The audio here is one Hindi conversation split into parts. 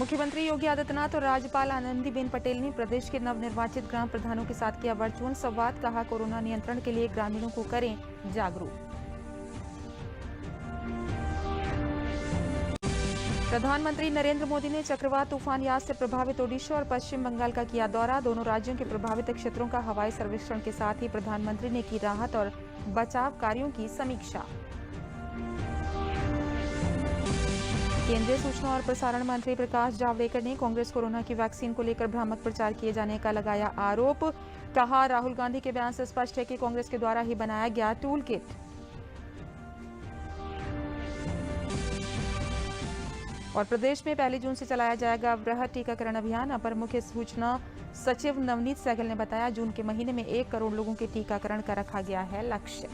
मुख्यमंत्री योगी आदित्यनाथ और राज्यपाल आनंदीबेन पटेल ने प्रदेश के नवनिर्वाचित ग्राम प्रधानों के साथ किया वर्चुअल संवाद। कहा, कोरोना नियंत्रण के लिए ग्रामीणों को करें जागरूक। प्रधानमंत्री नरेंद्र मोदी ने चक्रवात तूफान यास से प्रभावित ओडिशा और पश्चिम बंगाल का किया दौरा। दोनों राज्यों के प्रभावित क्षेत्रों का हवाई सर्वेक्षण के साथ ही प्रधानमंत्री ने की राहत और बचाव कार्यों की समीक्षा। केंद्रीय सूचना और प्रसारण मंत्री प्रकाश जावड़ेकर ने कांग्रेस कोरोना की वैक्सीन को लेकर भ्रामक प्रचार किए जाने का लगाया आरोप। कहा, राहुल गांधी के बयान से स्पष्ट है कि कांग्रेस के द्वारा ही बनाया गया टूल किट। और प्रदेश में 1 जून से चलाया जाएगा वृहद टीकाकरण अभियान। अपर मुख्य सूचना सचिव नवनीत सहगल ने बताया, जून के महीने में 1 करोड़ लोगों के टीकाकरण का रखा गया है लक्ष्य।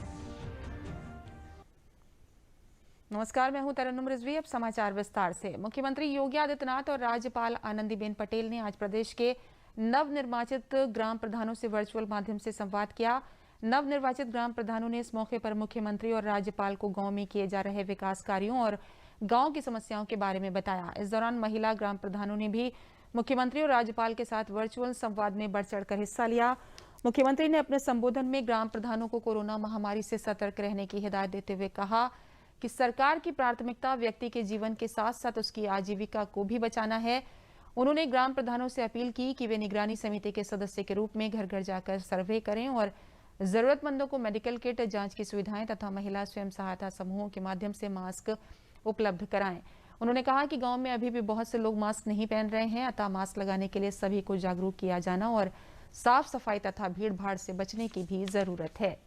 नमस्कार, मैं हूं तरन्नुम रिजवी। अब समाचार विस्तार से। मुख्यमंत्री योगी आदित्यनाथ और राज्यपाल आनंदीबेन पटेल ने आज प्रदेश के नवनिर्वाचित ग्राम प्रधानों से वर्चुअल माध्यम से संवाद किया। नवनिर्वाचित ग्राम प्रधानों ने इस मौके पर मुख्यमंत्री और राज्यपाल को गांव में किए जा रहे विकास कार्यों और गांव की समस्याओं के बारे में बताया। इस दौरान महिला ग्राम प्रधानों ने भी मुख्यमंत्री और राज्यपाल के साथ वर्चुअल संवाद में बढ़ चढ़कर हिस्सा लिया। मुख्यमंत्री ने अपने संबोधन में ग्राम प्रधानों को कोरोना महामारी से सतर्क रहने की हिदायत देते हुए कहा कि सरकार की प्राथमिकता व्यक्ति के जीवन के साथ साथ उसकी आजीविका को भी बचाना है। उन्होंने ग्राम प्रधानों से अपील की कि वे निगरानी समिति के सदस्य के रूप में घर घर जाकर सर्वे करें और जरूरतमंदों को मेडिकल किट, जांच की सुविधाएं तथा महिला स्वयं सहायता समूहों के माध्यम से मास्क उपलब्ध कराएं। उन्होंने कहा कि गांव में अभी भी बहुत से लोग मास्क नहीं पहन रहे हैं, अतः मास्क लगाने के लिए सभी को जागरूक किया जाना और साफ सफाई तथा भीड़ भाड़ से बचने की भी जरूरत है।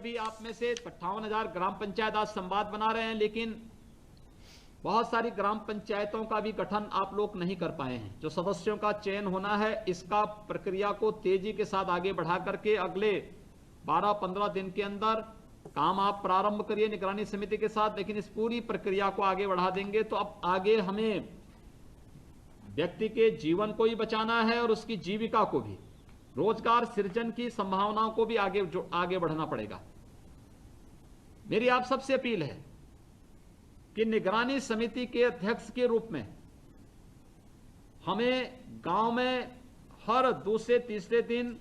भी आप में से 58,000 ग्राम पंचायत आज संवाद बना रहे हैं, लेकिन बहुत सारी ग्राम पंचायतों का भी गठन आप लोग नहीं कर पाए हैं। जो सदस्यों का चयन होना है, इसका प्रक्रिया को तेजी के साथ आगे बढ़ा करके अगले 12-15 दिन के अंदर काम आप प्रारंभ करिए निगरानी समिति के साथ, लेकिन इस पूरी प्रक्रिया को आगे बढ़ा देंगे तो अब आगे हमें व्यक्ति के जीवन को ही बचाना है और उसकी जीविका को भी, रोजगार सृजन की संभावनाओं को भी आगे बढ़ना पड़ेगा। मेरी आप सबसे अपील है कि निगरानी समिति के अध्यक्ष के रूप में हमें गांव में हर दूसरे तीसरे दिन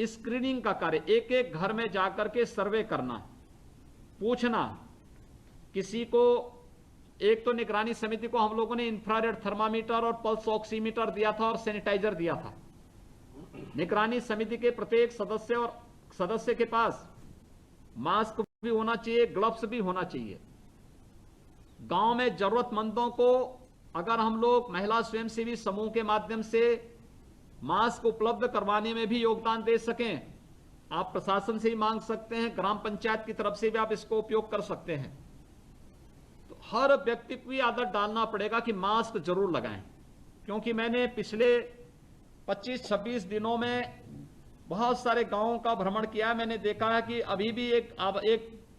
स्क्रीनिंग का कार्य, एक एक घर में जाकर के सर्वे करना, पूछना किसी को। एक तो निगरानी समिति को हम लोगों ने इंफ्रारेड थर्मामीटर और पल्स ऑक्सीमीटर दिया था और सैनिटाइजर दिया था। निगरानी समिति के प्रत्येक सदस्य के पास मास्क भी होना चाहिए, ग्लव्स भी होना चाहिए। गांव में जरूरतमंदों को अगर हम लोग महिला स्वयंसेवी समूह के माध्यम से मास्क उपलब्ध करवाने में भी योगदान दे सकें, आप प्रशासन से ही मांग सकते हैं, ग्राम पंचायत की तरफ से भी आप इसको उपयोग कर सकते हैं। तो हर व्यक्ति को आदत डालना पड़ेगा कि मास्क जरूर लगाएं, क्योंकि मैंने पिछले 25-26 दिनों में बहुत सारे गांवों का भ्रमण किया। मैंने देखा है कि अभी भी एक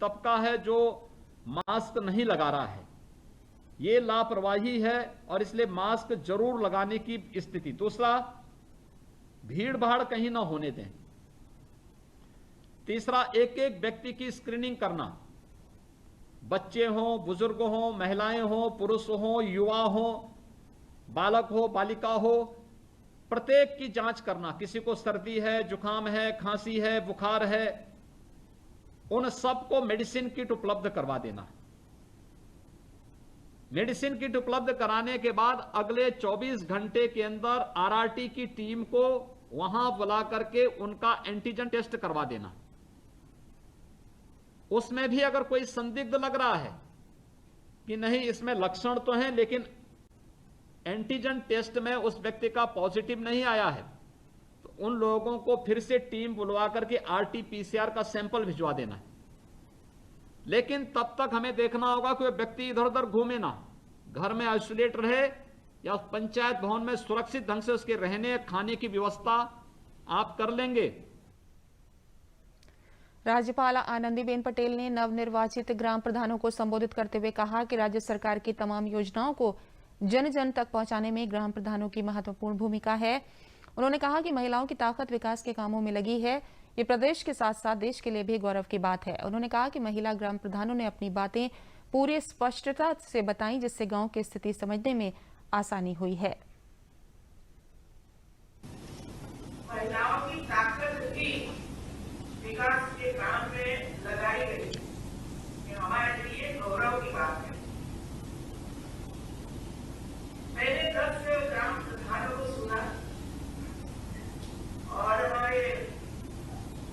तबका है जो मास्क नहीं लगा रहा है। ये लापरवाही है और इसलिए मास्क जरूर लगाने की स्थिति। दूसरा, भीड़ भाड़ कहीं ना होने दें। तीसरा, एक एक व्यक्ति की स्क्रीनिंग करना, बच्चे हों, बुजुर्ग हों, महिलाएं हों, पुरुष हों, युवा हों, बालक हो, बालिका हो, प्रत्येक की जांच करना। किसी को सर्दी है, जुकाम है, खांसी है, बुखार है, उन सबको मेडिसिन किट उपलब्ध करवा देना। मेडिसिन किट उपलब्ध कराने के बाद अगले 24 घंटे के अंदर आरआरटी की टीम को वहां बुला करके उनका एंटीजन टेस्ट करवा देना। उसमें भी अगर कोई संदिग्ध लग रहा है कि नहीं इसमें लक्षण तो हैं लेकिन एंटीजन टेस्ट में उस व्यक्ति का पॉजिटिव नहीं आया है, तो उन लोगों को फिर से टीम बुलवा करके आरटी-पीसीआर का सैंपल भिजवा देना है। लेकिन तब तक हमें देखना होगा कि व्यक्ति इधर उधर घूमे ना, घर में आइसोलेट रहे या पंचायत भवन में सुरक्षित ढंग से उसके रहने खाने की व्यवस्था आप कर लेंगे। राज्यपाल आनंदीबेन पटेल ने नवनिर्वाचित ग्राम प्रधानों को संबोधित करते हुए कहा कि राज्य सरकार की तमाम योजनाओं को जन जन तक पहुंचाने में ग्राम प्रधानों की महत्वपूर्ण भूमिका है। उन्होंने कहा कि महिलाओं की ताकत विकास के कामों में लगी है। ये प्रदेश के साथ साथ देश के लिए भी गौरव की बात है। उन्होंने कहा कि महिला ग्राम प्रधानों ने अपनी बातें पूरी स्पष्टता से बताई, जिससे गांव की स्थिति समझने में आसानी हुई है। महिलाओं की ताकत भी विकास के काम में लगाई गई, ये हमारे लिए गौरव की बात है। मैंने 10 ग्राम प्रधानों को सुना और हमारे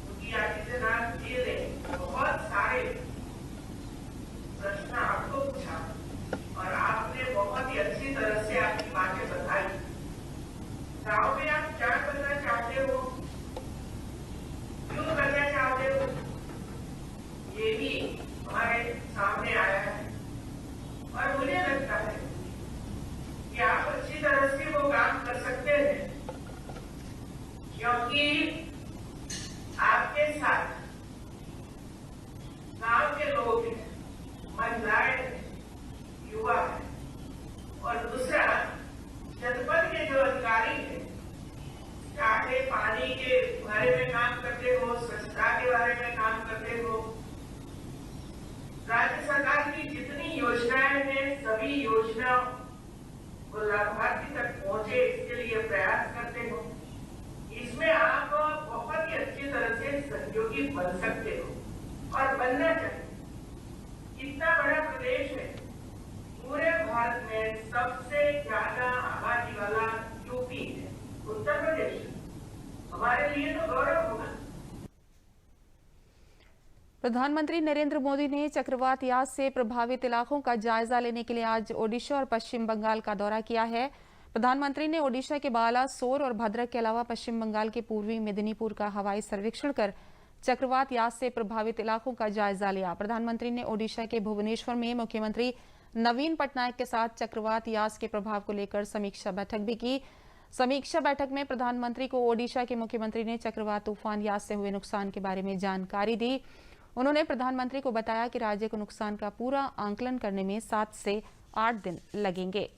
योगी आदित्यनाथ जी ने बहुत सारे प्रश्न आपको पूछा और आपने बहुत ही अच्छी तरह से आपकी बातें बताई। गाँव में आप क्या करना चाहते हो, क्यों करना चाहते हो, ये भी हमारे सामने आया है और मुझे लगता है कि आप अच्छी तरह से वो काम कर सकते हैं, क्योंकि आपके साथ गांव के लोग हैं, महिलाएं हैं, युवा हैं और दूसरा जनपद के जो अधिकारी हैं, चाहे पानी के बारे में काम करते हो, स्वच्छता के बारे में काम करते हो, राज्य सरकार की जितनी योजनाएं हैं सभी योजना को लाभार्थी तक पहुंचे इसके लिए प्रयास करते हो। इसमें आप बहुत ही अच्छी तरह से सहयोगी बन सकते हो और बनना चाहिए। इतना बड़ा प्रदेश है, पूरे भारत में सबसे ज्यादा आबादी वाला यूपी है, उत्तर प्रदेश है, हमारे लिए तो गौरव होगा। प्रधानमंत्री नरेंद्र मोदी ने चक्रवात यास से प्रभावित इलाकों का जायजा लेने के लिए आज ओडिशा और पश्चिम बंगाल का दौरा किया है। प्रधानमंत्री ने ओडिशा के बालासोर और भद्रक के अलावा पश्चिम बंगाल के पूर्वी मेदिनीपुर का हवाई सर्वेक्षण कर चक्रवात यास से प्रभावित इलाकों का जायजा लिया। प्रधानमंत्री ने ओडिशा के भुवनेश्वर में मुख्यमंत्री नवीन पटनायक के साथ चक्रवात यास के प्रभाव को लेकर समीक्षा बैठक भी की। समीक्षा बैठक में प्रधानमंत्री को ओडिशा के मुख्यमंत्री ने चक्रवात तूफान यास से हुए नुकसान के बारे में जानकारी दी। उन्होंने प्रधानमंत्री को बताया कि राज्य को नुकसान का पूरा आंकलन करने में 7 से 8 दिन लगेंगे।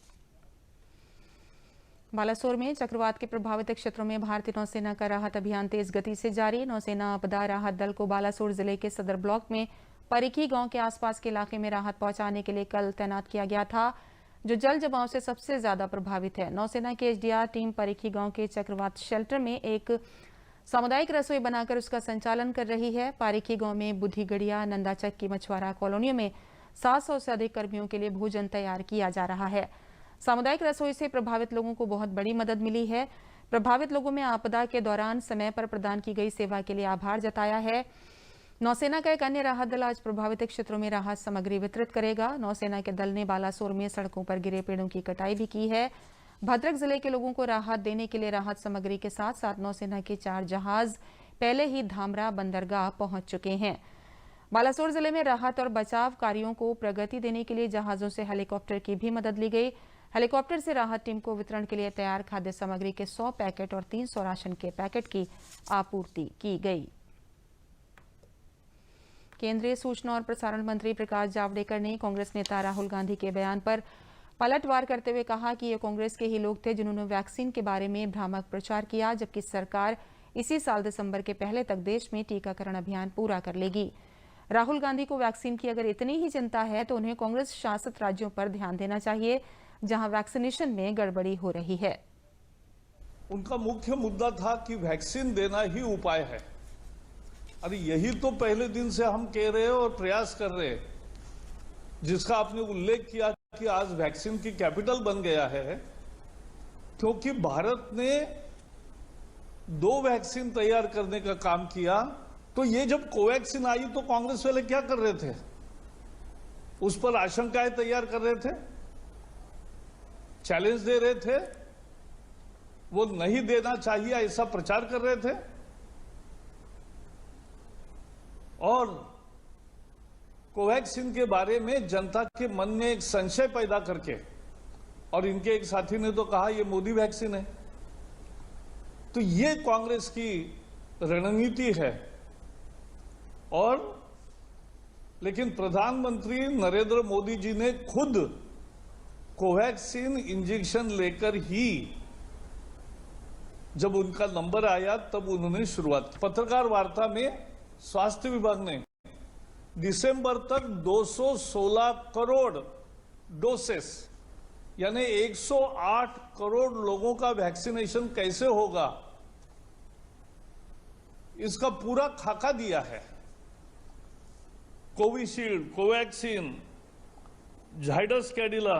बालासोर में चक्रवात के प्रभावित क्षेत्रों में भारतीय नौसेना का राहत अभियान तेज गति से जारी। नौसेना आपदा राहत दल को बालासोर जिले के सदर ब्लॉक में परिखी गांव के आसपास के इलाके में राहत पहुंचाने के लिए कल तैनात किया गया था, जो जल जमाव से सबसे ज्यादा प्रभावित है। नौसेना की एचडीआर टीम परिखी गांव के चक्रवात शेल्टर में एक सामुदायिक रसोई बनाकर उसका संचालन कर रही है। पारिखी गांव में बुद्धिगढ़िया, नंदाचक की मछुआरा कॉलोनियों में 700 से अधिक कर्मियों के लिए भोजन तैयार किया जा रहा है। सामुदायिक रसोई से प्रभावित लोगों को बहुत बड़ी मदद मिली है। प्रभावित लोगों में आपदा के दौरान समय पर प्रदान की गई सेवा के लिए आभार जताया है। नौसेना का एक अन्य राहत दल आज प्रभावित क्षेत्रों में राहत सामग्री वितरित करेगा। नौसेना के दल ने बालासोर में सड़कों पर गिरे पेड़ों की कटाई भी की है। भद्रक जिले के लोगों को राहत देने के लिए राहत सामग्री के साथ साथ नौसेना के 4 जहाज पहले ही धामरा बंदरगाह पहुंच चुके हैं। बालासोर जिले में राहत और बचाव कार्यों को प्रगति देने के लिए जहाजों से हेलीकॉप्टर की भी मदद ली गई। हेलीकॉप्टर से राहत टीम को वितरण के लिए तैयार खाद्य सामग्री के 100 पैकेट और 300 राशन के पैकेट की आपूर्ति की गई। केंद्रीय सूचना और प्रसारण मंत्री प्रकाश जावड़ेकर ने कांग्रेस नेता राहुल गांधी के बयान पर पलटवार करते हुए कहा कि ये कांग्रेस के ही लोग थे जिन्होंने वैक्सीन के बारे में भ्रामक प्रचार किया, जबकि सरकार इसी साल दिसंबर के पहले तक देश में टीकाकरण अभियान पूरा कर लेगी। राहुल गांधी को वैक्सीन की अगर इतनी ही चिंता है तो उन्हें कांग्रेस शासित राज्यों पर ध्यान देना चाहिए, जहां वैक्सीनेशन में गड़बड़ी हो रही है। उनका मुख्य मुद्दा था कि वैक्सीन देना ही उपाय है। अरे यही तो पहले दिन से हम कह रहे हैं और प्रयास कर रहे हैं, जिसका आपने उल्लेख किया कि आज वैक्सीन की कैपिटल बन गया है, क्योंकि भारत ने 2 वैक्सीन तैयार करने का काम किया। तो ये जब कोवैक्सीन आई तो कांग्रेस वाले क्या कर रहे थे? उस पर आशंकाएं तैयार कर रहे थे, चैलेंज दे रहे थे, वो नहीं देना चाहिए ऐसा प्रचार कर रहे थे। और कोवैक्सीन के बारे में जनता के मन में एक संशय पैदा करके, और इनके एक साथी ने तो कहा ये मोदी वैक्सीन है। तो ये कांग्रेस की रणनीति है। और लेकिन प्रधानमंत्री नरेंद्र मोदी जी ने खुद कोवैक्सीन इंजेक्शन लेकर ही जब उनका नंबर आया तब उन्होंने शुरुआत की। पत्रकार वार्ता में स्वास्थ्य विभाग ने दिसंबर तक 216 करोड़ डोसेस यानी 108 करोड़ लोगों का वैक्सीनेशन कैसे होगा इसका पूरा खाका दिया है। Covishield, Covaxin, Zydus Cadila,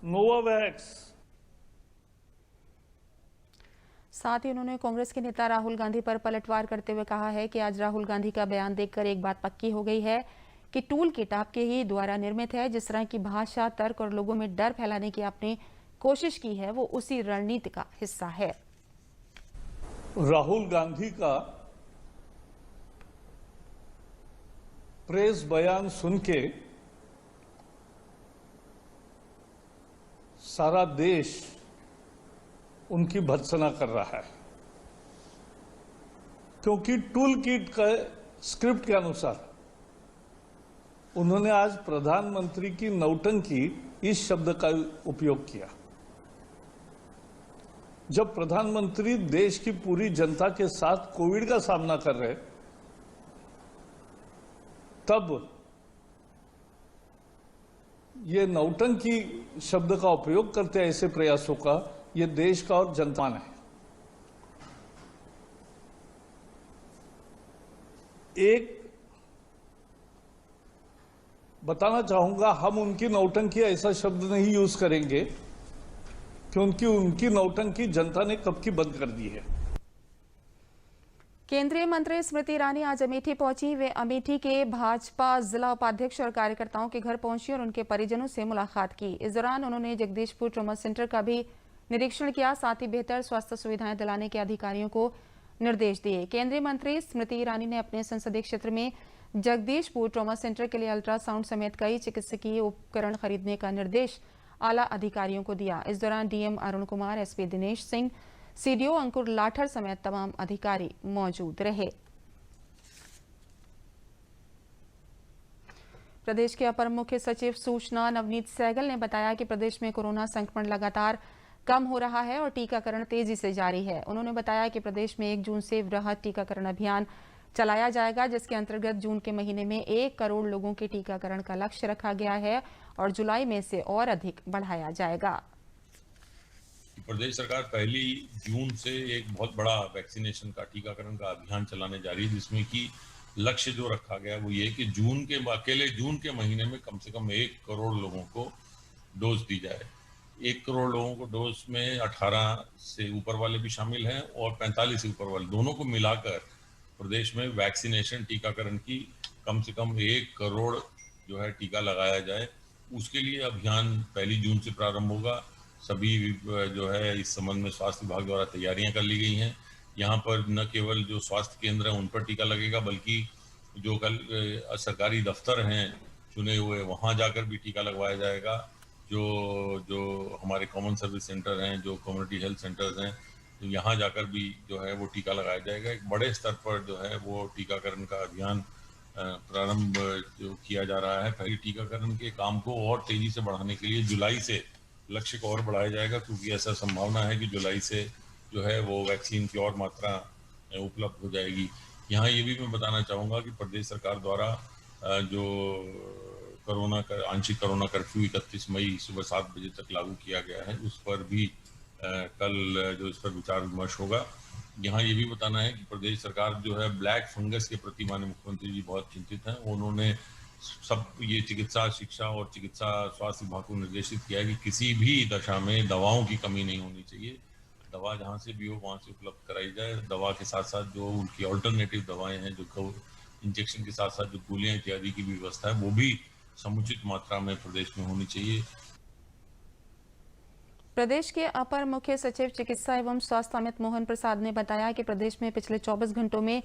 Novavax. साथ ही उन्होंने कांग्रेस के नेता राहुल गांधी पर पलटवार करते हुए कहा है कि आज राहुल गांधी का बयान देखकर एक बात पक्की हो गई है कि टूल किट आपके ही द्वारा निर्मित है। जिस तरह की भाषा, तर्क और लोगों में डर फैलाने की आपने कोशिश की है वो उसी रणनीति का हिस्सा है। राहुल गांधी का प्रेस बयान सुन के सारा देश उनकी भर्त्सना कर रहा है, क्योंकि टूल किट का स्क्रिप्ट के अनुसार उन्होंने आज प्रधानमंत्री की नौटंकी इस शब्द का उपयोग किया। जब प्रधानमंत्री देश की पूरी जनता के साथ कोविड का सामना कर रहे तब ये नौटंकी शब्द का उपयोग करते हैं। ऐसे प्रयासों का ये देश का और जनता है। एक बताना चाहूंगा, हम उनकी नौटंकी ऐसा शब्द नहीं यूज करेंगे क्योंकि उनकी नौटंकी जनता ने कब की बंद कर दी है। केंद्रीय मंत्री स्मृति ईरानी आज अमेठी पहुंची। वे अमेठी के भाजपा जिला उपाध्यक्ष और कार्यकर्ताओं के घर पहुंची और उनके परिजनों से मुलाकात की। इस दौरान उन्होंने जगदीशपुर ट्रॉमा सेंटर का भी निरीक्षण किया, साथ ही बेहतर स्वास्थ्य सुविधाएं दिलाने के अधिकारियों को निर्देश दिए। केंद्रीय मंत्री स्मृति ईरानी ने अपने संसदीय क्षेत्र में जगदीशपुर ट्रॉमा सेंटर के लिए अल्ट्रासाउंड समेत कई चिकित्सकीय उपकरण खरीदने का निर्देश आला अधिकारियों को दिया। इस दौरान DM Arun Kumar, SP Dinesh Singh, CDO Ankur Lathar समेत तमाम अधिकारी मौजूद रहे। प्रदेश के अपर मुख्य सचिव सूचना नवनीत सहगल ने बताया कि प्रदेश में कोरोना संक्रमण लगातार कम हो रहा है और टीकाकरण तेजी से जारी है। उन्होंने बताया कि प्रदेश में 1 जून से वृहद टीकाकरण अभियान चलाया जाएगा, जिसके अंतर्गत जून के महीने में 1 करोड़ लोगों के टीकाकरण का लक्ष्य रखा गया है और जुलाई में इसे और अधिक बढ़ाया जाएगा। प्रदेश सरकार 1 जून से एक बहुत बड़ा वैक्सीनेशन का, टीकाकरण का अभियान चलाने जा रही है, जिसमें कि लक्ष्य जो रखा गया वो ये कि अकेले जून के महीने में कम से कम 1 करोड़ लोगों को डोज दी जाए। 1 करोड़ लोगों को डोज में 18 से ऊपर वाले भी शामिल हैं और 45 से ऊपर वाले, दोनों को मिलाकर प्रदेश में वैक्सीनेशन, टीकाकरण की कम से कम 1 करोड़ जो है टीका लगाया जाए। उसके लिए अभियान 1 जून से प्रारंभ होगा। सभी जो है इस संबंध में स्वास्थ्य विभाग द्वारा तैयारियां कर ली गई हैं। यहाँ पर न केवल जो स्वास्थ्य केंद्र हैं उन पर टीका लगेगा, बल्कि जो कल सरकारी दफ्तर हैं चुने हुए, वहाँ जाकर भी टीका लगवाया जाएगा। जो हमारे कॉमन सर्विस सेंटर हैं, जो कम्युनिटी हेल्थ सेंटर्स हैं, तो यहाँ जाकर भी जो है वो टीका लगाया जाएगा। एक बड़े स्तर पर जो है वो टीकाकरण का अभियान प्रारंभ जो किया जा रहा है। पहले टीकाकरण के काम को और तेजी से बढ़ाने के लिए जुलाई से लक्ष्य को और बढ़ाया जाएगा, क्योंकि ऐसा संभावना है कि जुलाई से जो है वो वैक्सीन की और मात्रा उपलब्ध हो जाएगी। यहाँ ये भी मैं बताना चाहूँगा कि प्रदेश सरकार द्वारा जो आंशिक कोरोना कर्फ्यू 31 मई सुबह 7 बजे तक लागू किया गया है, उस पर भी कल जो इस पर विचार विमर्श होगा। यहाँ ये भी बताना है कि प्रदेश सरकार जो है ब्लैक फंगस के प्रति माननीय मुख्यमंत्री जी बहुत चिंतित हैं। उन्होंने सब ये चिकित्सा शिक्षा और चिकित्सा स्वास्थ्य विभाग को निर्देशित किया है कि किसी भी दशा में दवाओं की कमी नहीं होनी चाहिए। दवा जहाँ से भी हो वहाँ से उपलब्ध कराई जाए। दवा के साथ साथ जो उनकी ऑल्टरनेटिव दवाएं हैं, जो इंजेक्शन के साथ साथ जो गोलियां इत्यादि की भी व्यवस्था है, वो भी समुचित मात्रा में प्रदेश में होनी चाहिए। प्रदेश के अपर मुख्य सचिव चिकित्सा एवं स्वास्थ्य अमित मोहन प्रसाद ने बताया कि प्रदेश में पिछले 24 घंटों में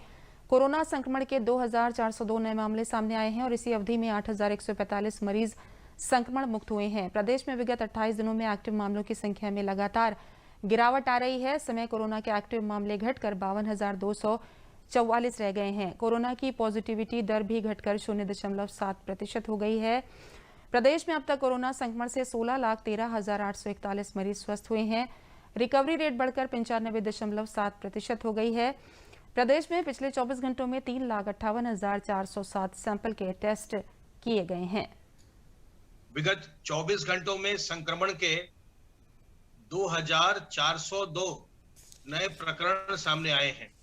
कोरोना संक्रमण के 2402 नए मामले सामने आए हैं और इसी अवधि में 8145 मरीज संक्रमण मुक्त हुए हैं। प्रदेश में विगत 28 दिनों में एक्टिव मामलों की संख्या में लगातार गिरावट आ रही है। इस समय कोरोना के एक्टिव मामले घटकर 52,244 रह गए हैं। कोरोना की पॉजिटिविटी दर भी घटकर 0.7% हो गई है। प्रदेश में अब तक कोरोना संक्रमण से 16,13,841 मरीज स्वस्थ हुए हैं। रिकवरी रेट बढ़कर 95.7% हो गई है। प्रदेश में पिछले 24 घंटों में 3,58,407 सैंपल के टेस्ट किए गए हैं। विगत 24 घंटों में संक्रमण के 2,402 नए प्रकरण सामने आए हैं।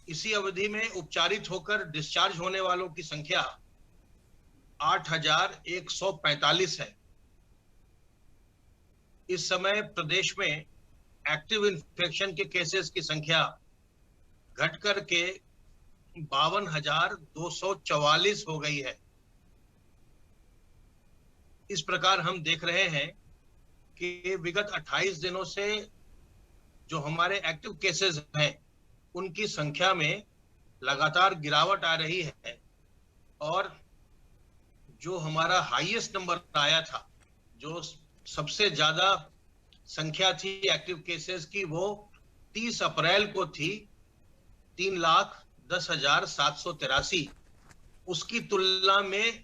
इसी अवधि में उपचारित होकर डिस्चार्ज होने वालों की संख्या 8,145 है। इस समय प्रदेश में एक्टिव इन्फेक्शन के केसेस की संख्या घटकर के 52,244 हो गई है। इस प्रकार हम देख रहे हैं कि विगत 28 दिनों से जो हमारे एक्टिव केसेस हैं उनकी संख्या में लगातार गिरावट आ रही है और जो हमारा हाईएस्ट नंबर आया था, जो सबसे ज्यादा संख्या थी एक्टिव केसेस की, वो 30 अप्रैल को थी 3,10,783। उसकी तुलना में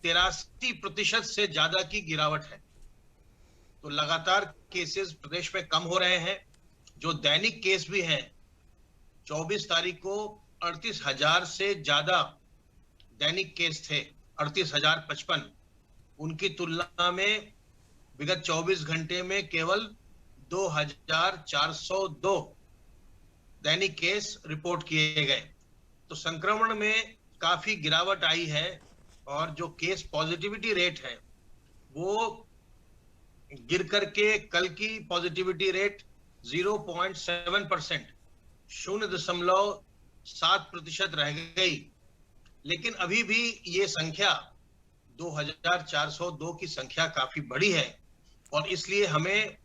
83% से ज्यादा की गिरावट है। तो लगातार केसेस प्रदेश में कम हो रहे हैं। जो दैनिक केस भी हैं, 24 तारीख को 38,000 से ज्यादा दैनिक केस थे, 38,055। उनकी तुलना में विगत 24 घंटे में केवल 2,402 दैनिक केस रिपोर्ट किए गए। तो संक्रमण में काफी गिरावट आई है और जो केस पॉजिटिविटी रेट है वो गिर करके कल की पॉजिटिविटी रेट 0.7%, 0.7% रह गई। लेकिन अभी भी ये संख्या 2,402 की संख्या काफी बड़ी है और इसलिए हमें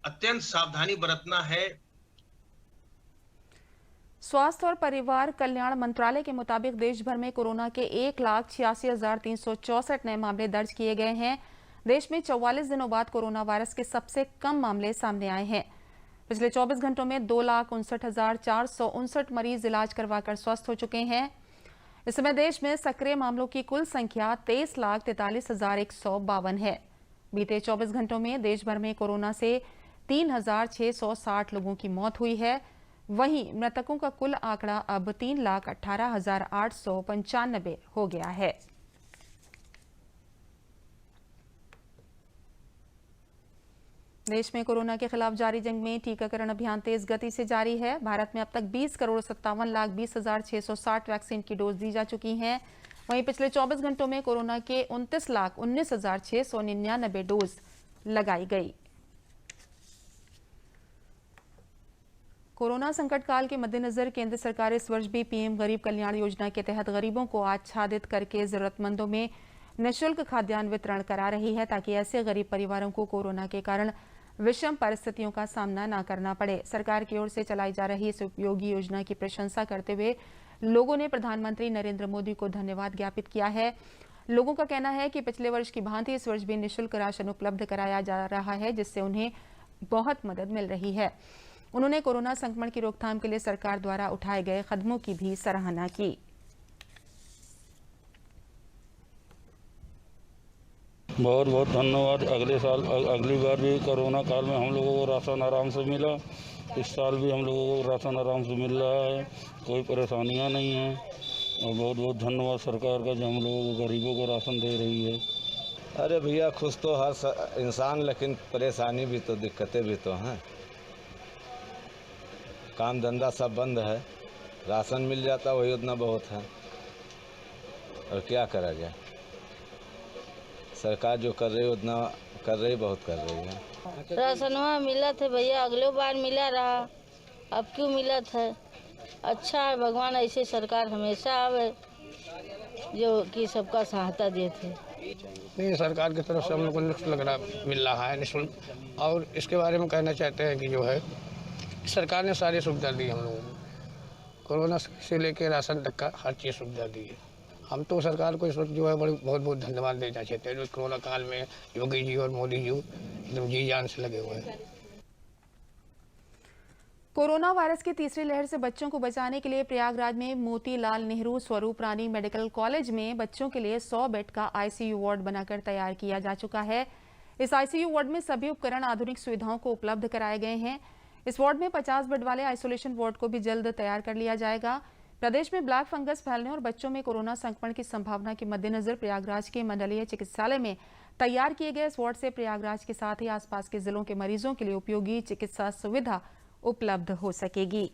अत्यंत सावधानी बरतना है। स्वास्थ्य और परिवार कल्याण मंत्रालय के मुताबिक देश भर में कोरोना के 1,86,364 नए मामले दर्ज किए गए हैं। देश में 44 दिनों बाद कोरोना वायरस के सबसे कम मामले सामने आए हैं। पिछले 24 घंटों में 2,59,459 मरीज इलाज करवाकर स्वस्थ हो चुके हैं। इस समय देश में सक्रिय मामलों की कुल संख्या 23,43,152 है। बीते 24 घंटों में देश भर में कोरोना से 3,660 लोगों की मौत हुई है। वहीं मृतकों का कुल आंकड़ा अब 3,18,895 हो गया है। देश में कोरोना के खिलाफ जारी जंग में टीकाकरण अभियान तेज गति से जारी है। भारत में अब तक 20,57,20,660 वैक्सीन की डोज दी जा चुकी हैं। वहीं पिछले 24 घंटों में कोरोना के 29,19,699 डोज लगाई गई। कोरोना संकट काल के मद्देनजर केंद्र सरकार इस वर्ष भी पीएम गरीब कल्याण योजना के तहत गरीबों को आच्छादित करके जरूरतमंदों में निःशुल्क खाद्यान्न वितरण करा रही है, ताकि ऐसे गरीब परिवारों को कोरोना के कारण विषम परिस्थितियों का सामना न करना पड़े। सरकार की ओर से चलाई जा रही इस उपयोगी योजना की प्रशंसा करते हुए लोगों ने प्रधानमंत्री नरेंद्र मोदी को धन्यवाद ज्ञापित किया है। लोगों का कहना है कि पिछले वर्ष की भांति इस वर्ष भी निःशुल्क राशन उपलब्ध कराया जा रहा है, जिससे उन्हें बहुत मदद मिल रही है। उन्होंने कोरोना संक्रमण की रोकथाम के लिए सरकार द्वारा उठाए गए कदमों की भी सराहना की। बहुत बहुत धन्यवाद। अगले साल अगली बार भी कोरोना काल में हम लोगों को राशन आराम से मिला। इस साल भी हम लोगों को राशन आराम से मिल रहा है, कोई परेशानियां नहीं है। और बहुत बहुत धन्यवाद सरकार का जो हम लोगों को गरीबों को राशन दे रही है। अरे भैया खुश तो हर इंसान, लेकिन परेशानी भी तो, दिक्कतें भी तो हैं। काम धंधा सब बंद है, राशन मिल जाता वही उतना बहुत है, और क्या करा जाए। सरकार जो कर रही है उतना कर रही, बहुत कर रही है। राशनवा मिला था भैया, अगले बार मिला रहा, अब क्यों मिला था। अच्छा है, भगवान ऐसे सरकार हमेशा आवे जो कि सबका सहायता देते। नहीं, सरकार की तरफ से हम लोग को निःशुल्क मिल रहा है, निःशुल्क। और इसके बारे में कहना चाहते हैं कि जो है सरकार ने सारी सुविधा दी हम लोगों को, कोरोना से लेकर राशन तक का हर चीज़ सुविधा दी है। हम तो सरकार को इस वक्त जो है बहुत बहुत धन्यवाद देना चाहते हैं, जो कोरोना काल में योगी जी और मोदी जी एकदम जी जान से लगे हुए हैं। कोरोना वायरस की तीसरी लहर से बच्चों को बचाने के लिए प्रयागराज में मोतीलाल नेहरू स्वरूप रानी मेडिकल कॉलेज में बच्चों के लिए 100 बेड का आईसीयू वार्ड बनाकर तैयार किया जा चुका है। इस आईसीयू वार्ड में सभी उपकरण आधुनिक सुविधाओं को उपलब्ध कराए गए हैं। इस वार्ड में 50 बेड वाले आइसोलेशन वार्ड को भी जल्द तैयार कर लिया जाएगा। प्रदेश में ब्लैक फंगस फैलने और बच्चों में कोरोना संक्रमण की संभावना के मद्देनजर प्रयागराज के मंडलीय चिकित्सालय में तैयार किए गए इस वार्ड से प्रयागराज के साथ ही आसपास के जिलों के मरीजों के लिए उपयोगी चिकित्सा सुविधा उपलब्ध हो सकेगी।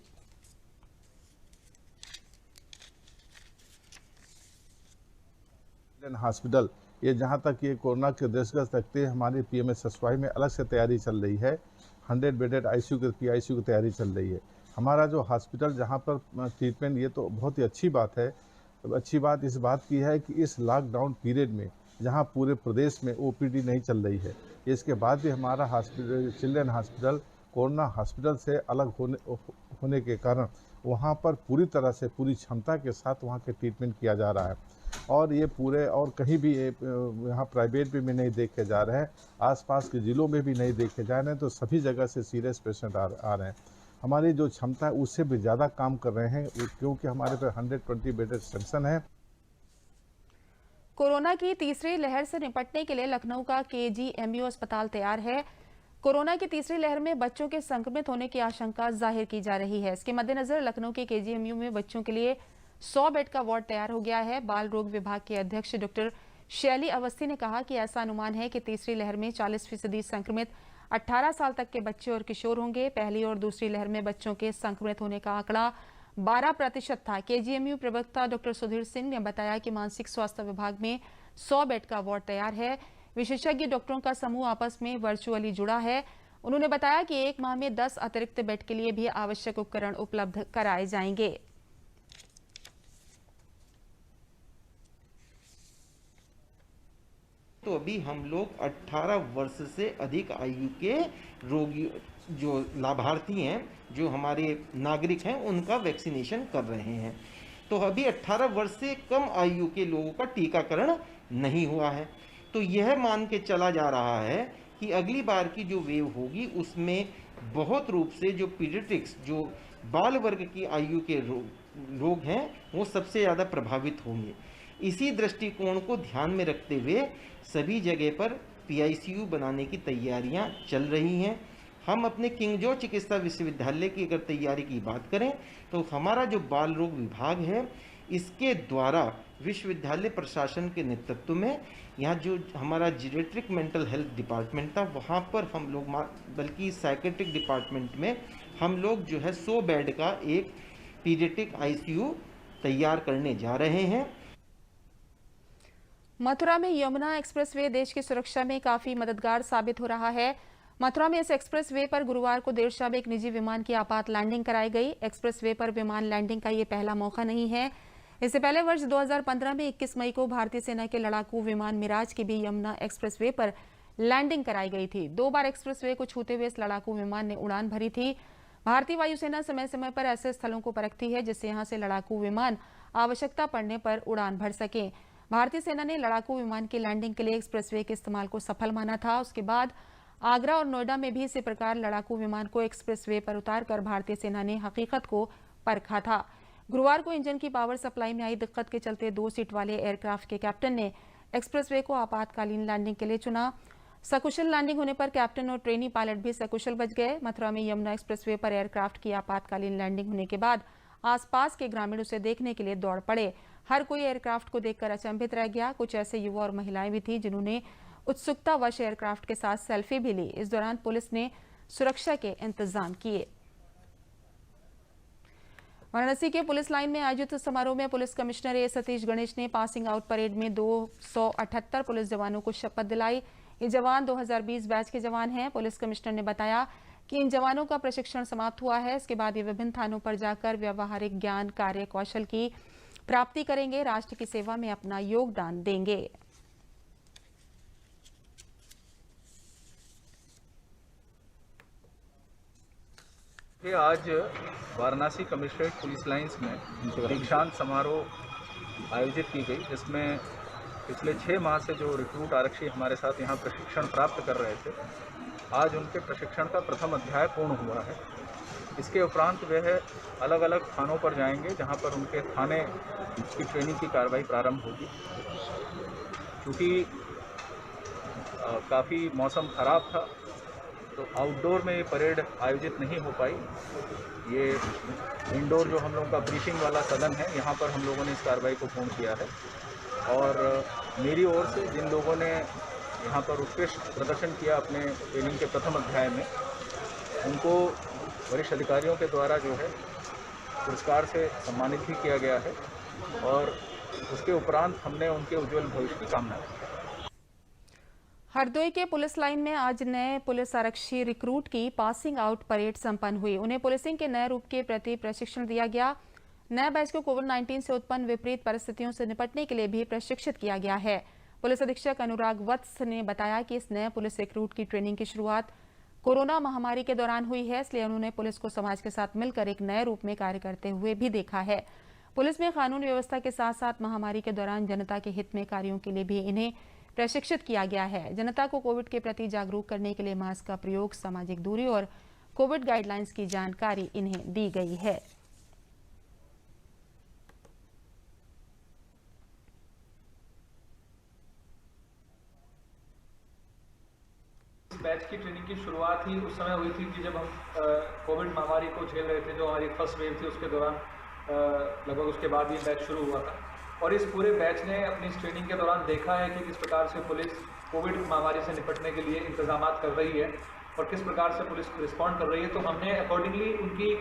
हॉस्पिटल ये जहां तक ये कोरोना के दृष्टिगत रखते हैं हमारे पीएमएसएसवाई में अलग से तैयारी चल रही है। 100 बेडेड आईसीयू की पीआईसीयू की तैयारी चल रही है। हमारा जो हॉस्पिटल जहां पर ट्रीटमेंट, ये तो बहुत ही अच्छी बात है। अच्छी बात इस बात की है कि इस लॉकडाउन पीरियड में जहां पूरे प्रदेश में ओपीडी नहीं चल रही है, इसके बाद भी हमारा hospital children hospital corona hospital से अलग होने के कारण वहां पर पूरी तरह से पूरी क्षमता के साथ वहां के ट्रीटमेंट किया जा रहा है। और ये पूरे और कहीं भी यहाँ प्राइवेट में भी नहीं देखे जा रहे हैं, आसपास के ज़िलों में भी नहीं देखे जा रहे हैं, तो सभी जगह से सीरियस पेशेंट आ रहे हैं। हमारी जो क्षमता है उससे भी ज़्यादा काम कर रहे हैं, क्योंकि हमारे पे 120 बेडेड सेक्शन है। कोरोना की तीसरी लहर से निपटने के लिए लखनऊ का केजीएमयू अस्पताल तैयार है। कोरोना की तीसरी लहर में बच्चों के संक्रमित होने की आशंका जाहिर की जा रही है। इसके मद्देनजर लखनऊ के केजीएमयू में बच्चों के लिए 100 बेड का वार्ड तैयार हो गया है। बाल रोग विभाग के अध्यक्ष डॉक्टर शैली अवस्थी ने कहा कि ऐसा अनुमान है कि तीसरी लहर में 40% संक्रमित 18 साल तक के बच्चे और किशोर होंगे। पहली और दूसरी लहर में बच्चों के संक्रमित होने का आंकड़ा 12% था। केजीएमयू प्रवक्ता डॉक्टर सुधीर सिंह ने बताया कि मानसिक स्वास्थ्य विभाग में 100 बेड का वार्ड तैयार है। विशेषज्ञ डॉक्टरों का समूह आपस में वर्चुअली जुड़ा है। उन्होंने बताया कि 1 माह में 10 अतिरिक्त बेड के लिए भी आवश्यक उपकरण उपलब्ध कराए जाएंगे। तो अभी हम लोग 18 वर्ष से अधिक आयु के रोगी जो लाभार्थी हैं, जो हमारे नागरिक हैं, उनका वैक्सीनेशन कर रहे हैं। तो अभी 18 वर्ष से कम आयु के लोगों का टीकाकरण नहीं हुआ है। तो यह मान के चला जा रहा है कि अगली बार की जो वेव होगी उसमें बहुत रूप से जो पीडियाट्रिक्स, जो बाल वर्ग की आयु के रोग हैं, वो सबसे ज़्यादा प्रभावित होंगे। इसी दृष्टिकोण को ध्यान में रखते हुए सभी जगह पर पीआईसीयू बनाने की तैयारियां चल रही हैं। हम अपने किंग जॉर्ज चिकित्सा विश्वविद्यालय की अगर तैयारी की बात करें तो हमारा जो बाल रोग विभाग है, इसके द्वारा विश्वविद्यालय प्रशासन के नेतृत्व में यहाँ जो हमारा जीरियाट्रिक मेंटल हेल्थ डिपार्टमेंट था, वहाँ पर हम लोग, बल्कि साइकेट्रिक डिपार्टमेंट में हम लोग जो है 100 बेड का एक पीडियाट्रिक आईसीयू तैयार करने जा रहे हैं। मथुरा में यमुना एक्सप्रेसवे देश की सुरक्षा में काफी मददगार साबित हो रहा है। मथुरा में इस एक्सप्रेसवे पर गुरुवार को देर शाम एक निजी विमान की आपात लैंडिंग कराई गई। एक्सप्रेसवे पर विमान लैंडिंग का ये पहला मौका नहीं है। इससे पहले वर्ष 2015 में 21 मई को भारतीय सेना के लड़ाकू विमान मिराज की भी यमुना एक्सप्रेसवे पर लैंडिंग कराई गई थी। 2 बार एक्सप्रेसवे को छूते हुए इस लड़ाकू विमान ने उड़ान भरी थी। भारतीय वायुसेना समय समय पर ऐसे स्थलों को परखती है जिससे यहां से लड़ाकू विमान आवश्यकता पड़ने पर उड़ान भर सकें। भारतीय सेना ने लड़ाकू विमान की लैंडिंग के लिए एक्सप्रेसवे के इस्तेमाल को सफल माना था। उसके बाद आगरा और नोएडा में भी इसी प्रकार लड़ाकू विमान को एक्सप्रेसवे पर उतारकर भारतीय सेना ने हकीकत को परखा था। गुरुवार को इंजन की पावर सप्लाई में आई दिक्कत के चलते 2 सीट वाले एयरक्राफ्ट के कैप्टन ने एक्सप्रेसवे को आपातकालीन लैंडिंग के लिए चुना। सकुशल लैंडिंग होने पर कैप्टन और ट्रेनी पायलट भी सकुशल बच गए। मथुरा में यमुना एक्सप्रेसवे पर एयरक्राफ्ट की आपातकालीन लैंडिंग होने के बाद आसपास के ग्रामीण उसे देखने के लिए दौड़ पड़े। हर कोई एयरक्राफ्ट को देखकर अचंभित रह गया। कुछ ऐसे युवा और महिलाएं भी थी जिन्होंने उत्सुकतावश एयरक्राफ्ट के साथ सेल्फी भी ली। इस दौरान पुलिस ने सुरक्षा के इंतजाम किए। वाराणसी के पुलिस लाइन में आयोजित समारोह में पुलिस कमिश्नर ए सतीश गणेश ने पासिंग आउट परेड में 278 पुलिस जवानों को शपथ दिलाई। ये जवान 2020 बैच के जवान हैं। पुलिस कमिश्नर ने बताया कि इन जवानों का प्रशिक्षण समाप्त हुआ है। इसके बाद ये विभिन्न थानों पर जाकर व्यवहारिक ज्ञान, कार्य कौशल की प्राप्ति करेंगे, राष्ट्र की सेवा में अपना योगदान देंगे। आज वाराणसी कमिश्नरेट पुलिस लाइंस में दीक्षांत समारोह आयोजित की गई, जिसमें पिछले 6 माह से जो रिक्रूट आरक्षी हमारे साथ यहाँ प्रशिक्षण प्राप्त कर रहे थे, आज उनके प्रशिक्षण का प्रथम अध्याय पूर्ण हुआ है। इसके उपरांत वह अलग अलग थानों पर जाएंगे जहां पर उनके थाने की ट्रेनिंग की कार्रवाई प्रारंभ होगी। क्योंकि काफ़ी मौसम ख़राब था तो आउटडोर में ये परेड आयोजित नहीं हो पाई। ये इंडोर जो हम लोगों का ब्रीफिंग वाला सदन है, यहाँ पर हम लोगों ने इस कार्रवाई को पूर्ण किया है। और मेरी ओर से जिन लोगों ने यहाँ पर उत्कृष्ट प्रदर्शन किया अपने ट्रेनिंग के प्रथम अध्याय में, उनको वरिष्ठ अधिकारियों के द्वारा जो है पुरस्कार से सम्मानित भी किया गया है और उसके उपरांत हमने उनके उज्जवल भविष्य की कामना की। हरदोई के पुलिस लाइन में आज नए पुलिस आरक्षी रिक्रूट की पासिंग आउट परेड संपन्न हुई। उन्हें पुलिसिंग के नए रूप के प्रति प्रशिक्षण दिया गया। नए बैच को कोविड-19 से उत्पन्न विपरीत परिस्थितियों से निपटने के लिए भी प्रशिक्षित किया गया है। पुलिस अधीक्षक अनुराग वत्स ने बताया कि इस नए पुलिस रिक्रूट की ट्रेनिंग की शुरुआत कोरोना महामारी के दौरान हुई है, इसलिए उन्होंने पुलिस को समाज के साथ मिलकर एक नए रूप में कार्य करते हुए भी देखा है। पुलिस में कानून व्यवस्था के साथ साथ महामारी के दौरान जनता के हित में कार्यों के लिए भी इन्हें प्रशिक्षित किया गया है। जनता को कोविड के प्रति जागरूक करने के लिए मास्क का प्रयोग, सामाजिक दूरी और कोविड गाइडलाइंस की जानकारी इन्हें दी गई है। इस बैच की ट्रेनिंग की शुरुआत ही उस समय हुई थी कि जब हम कोविड महामारी को झेल रहे थे, जो हमारी फर्स्ट वेव थी उसके दौरान लगभग उसके बाद ये बैच शुरू हुआ था। और इस पूरे बैच ने अपनी इस ट्रेनिंग के दौरान देखा है कि किस प्रकार से पुलिस कोविड महामारी से निपटने के लिए इंतजाम कर रही है और किस प्रकार से पुलिस रिस्पॉन्ड कर रही है। तो हमने अकॉर्डिंगली उनकी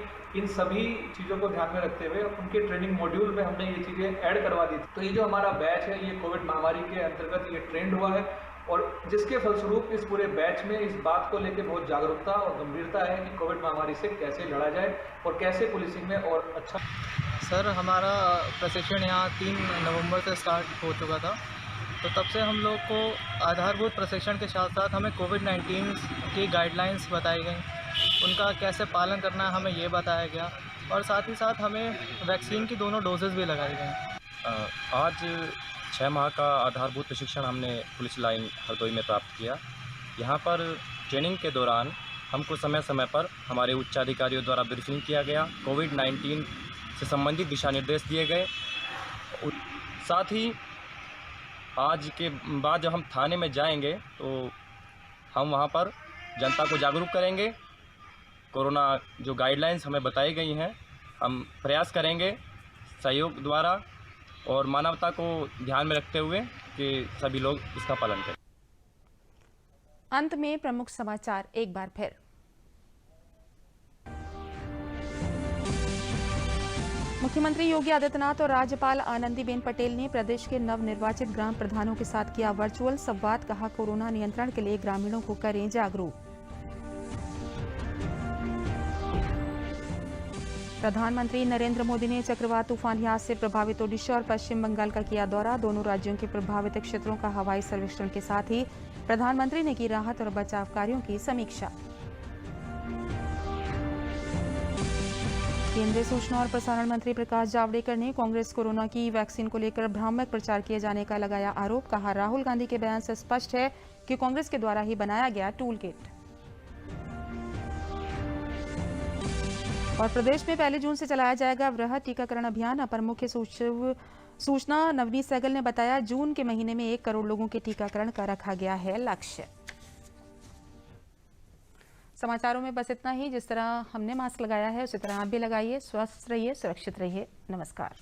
इन सभी चीज़ों को ध्यान में रखते हुए उनके ट्रेनिंग मॉड्यूल में हमने ये चीज़ें ऐड करवा दी थी। तो ये जो हमारा बैच है ये कोविड महामारी के अंतर्गत ये ट्रेंड हुआ है और जिसके फलस्वरूप इस पूरे बैच में इस बात को लेकर बहुत जागरूकता और गंभीरता है कि कोविड महामारी से कैसे लड़ा जाए और कैसे पुलिसिंग में और अच्छा। सर, हमारा प्रशिक्षण यहाँ 3 नवंबर से स्टार्ट हो चुका था, तो तब से हम लोग को आधारभूत प्रशिक्षण के साथ साथ हमें कोविड-19 की गाइडलाइंस बताई गई, उनका कैसे पालन करना है हमें ये बताया गया और साथ ही साथ हमें वैक्सीन की दोनों डोजेज़ भी लगाई गई। आज 6 माह का आधारभूत प्रशिक्षण हमने पुलिस लाइन हरदोई में प्राप्त किया। यहाँ पर ट्रेनिंग के दौरान हमको समय समय पर हमारे उच्चाधिकारियों द्वारा ब्रीफिंग किया गया, कोविड-19 से संबंधित दिशा निर्देश दिए गए। साथ ही आज के बाद जब हम थाने में जाएंगे तो हम वहाँ पर जनता को जागरूक करेंगे। कोरोना जो गाइडलाइंस हमें बताई गई हैं हम प्रयास करेंगे सहयोग द्वारा और मानवता को ध्यान में रखते हुए कि सभी लोग इसका पालन करें। अंत में प्रमुख समाचार एक बार फिर। मुख्यमंत्री योगी आदित्यनाथ और राज्यपाल आनंदीबेन पटेल ने प्रदेश के नवनिर्वाचित ग्राम प्रधानों के साथ किया वर्चुअल संवाद। कहा, कोरोना नियंत्रण के लिए ग्रामीणों को करें जागरूक। प्रधानमंत्री नरेंद्र मोदी ने चक्रवात तूफान यास से प्रभावित ओडिशा और पश्चिम बंगाल का किया दौरा। दोनों राज्यों के प्रभावित क्षेत्रों का हवाई सर्वेक्षण के साथ ही प्रधानमंत्री ने की राहत और बचाव कार्यों की समीक्षा। केंद्रीय सूचना और प्रसारण मंत्री प्रकाश जावड़ेकर ने कांग्रेस कोरोना की वैक्सीन को लेकर भ्रामक प्रचार किए जाने का लगाया आरोप। कहा, राहुल गांधी के बयान से स्पष्ट है कि कांग्रेस के द्वारा ही बनाया गया टूल किट। और प्रदेश में 1 जून से चलाया जाएगा वृहद टीकाकरण अभियान। अपर मुख्य सचिव सूचना नवनीत सहगल ने बताया, जून के महीने में 1 करोड़ लोगों के टीकाकरण का रखा गया है लक्ष्य। समाचारों में बस इतना ही। जिस तरह हमने मास्क लगाया है उसी तरह आप भी लगाइए। स्वस्थ रहिए, सुरक्षित रहिए। नमस्कार।